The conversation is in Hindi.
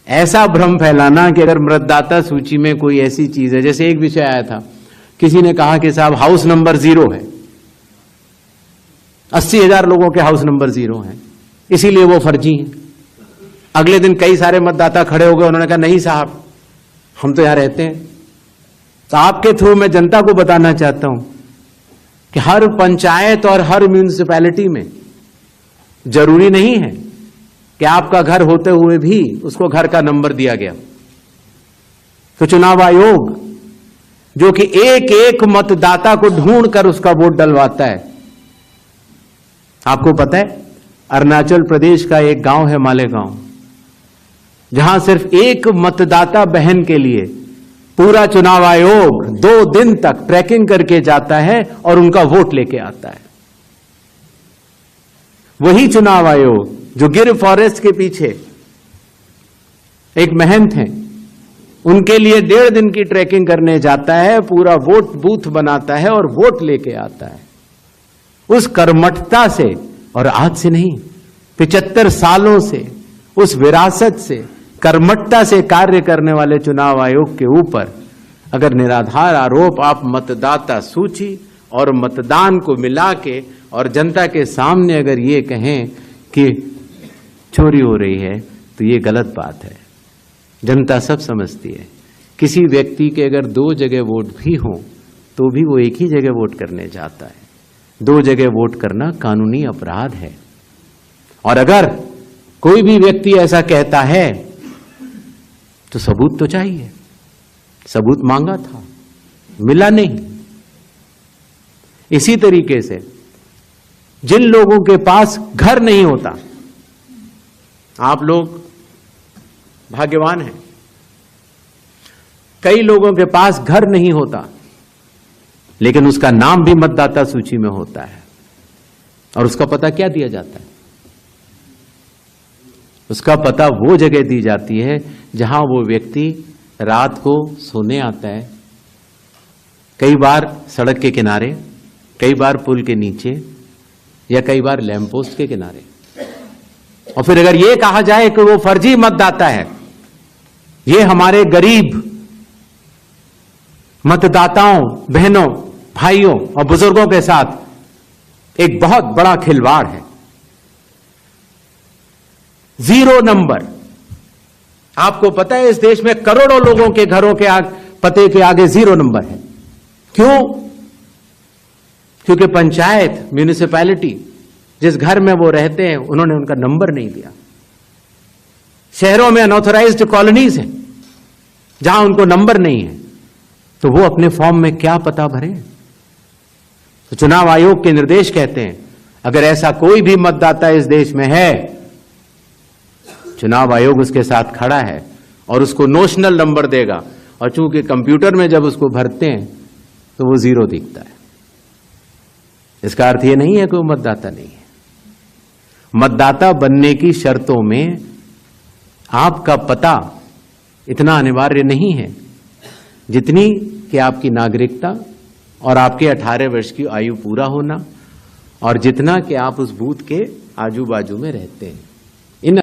ऐसा भ्रम फैलाना कि अगर मतदाता सूची में कोई ऐसी चीज है, जैसे एक विषय आया था, किसी ने कहा कि साहब हाउस नंबर 0 है, 80,000 लोगों के हाउस नंबर 0 है, इसीलिए वो फर्जी है। अगले दिन कई सारे मतदाता खड़े हो गए, उन्होंने कहा नहीं साहब हम तो यहां रहते हैं। तो आपके थ्रू मैं जनता को बताना चाहता हूं कि हर पंचायत और हर म्यूनिसिपैलिटी में जरूरी नहीं है कि आपका घर होते हुए भी उसको घर का नंबर दिया गया। तो चुनाव आयोग जो कि एक एक मतदाता को ढूंढ कर उसका वोट डलवाता है। आपको पता है अरुणाचल प्रदेश का एक गांव है मालेगांव, जहां सिर्फ एक मतदाता बहन के लिए पूरा चुनाव आयोग 2 दिन तक ट्रैकिंग करके जाता है और उनका वोट लेके आता है। वही चुनाव आयोग जो गिर फॉरेस्ट के पीछे एक महंत हैं, उनके लिए 1.5 दिन की ट्रैकिंग करने जाता है, पूरा वोट बूथ बनाता है और वोट लेके आता है। उस कर्मठता से, और आज से नहीं 75 सालों से उस विरासत से, कर्मठता से कार्य करने वाले चुनाव आयोग के ऊपर अगर निराधार आरोप आप मतदाता सूची और मतदान को मिला के और जनता के सामने अगर ये कहें कि चोरी हो रही है, तो ये गलत बात है। जनता सब समझती है। किसी व्यक्ति के अगर 2 जगह वोट भी हो तो भी वो एक ही जगह वोट करने जाता है। 2 जगह वोट करना कानूनी अपराध है। और अगर कोई भी व्यक्ति ऐसा कहता है तो सबूत तो चाहिए। सबूत मांगा था, मिला नहीं। इसी तरीके से जिन लोगों के पास घर नहीं होता, आप लोग भाग्यवान हैं, कई लोगों के पास घर नहीं होता लेकिन उसका नाम भी मतदाता सूची में होता है। और उसका पता क्या दिया जाता है? उसका पता वो जगह दी जाती है जहां वो व्यक्ति रात को सोने आता है, कई बार सड़क के किनारे, कई बार पुल के नीचे, या कई बार लैंप पोस्ट के किनारे। और फिर अगर ये कहा जाए कि वो फर्जी मतदाता है, ये हमारे गरीब मतदाताओं, बहनों, भाइयों और बुजुर्गों के साथ एक बहुत बड़ा खिलवाड़ है। 0 नंबर। आपको पता है इस देश में करोड़ों लोगों के घरों के पते के आगे 0 नंबर है। क्यों? क्योंकि पंचायत, म्यूनिसिपैलिटी, जिस घर में वो रहते हैं, उन्होंने उनका नंबर नहीं दिया। शहरों में अनऑथराइज्ड कॉलोनीज हैं जहां उनको नंबर नहीं है, तो वो अपने फॉर्म में क्या पता भरें? तो चुनाव आयोग के निर्देश कहते हैं अगर ऐसा कोई भी मतदाता इस देश में है, चुनाव आयोग उसके साथ खड़ा है और उसको नोशनल नंबर देगा। और चूंकि कंप्यूटर में जब उसको भरते हैं तो वो 0 दिखता है। इसका अर्थ ये नहीं है कि वो मतदाता नहीं है। मतदाता बनने की शर्तों में आपका पता इतना अनिवार्य नहीं है जितनी कि आपकी नागरिकता और आपके 18 वर्ष की आयु पूरा होना, और जितना कि आप उस बूथ के आजू बाजू में रहते हैं।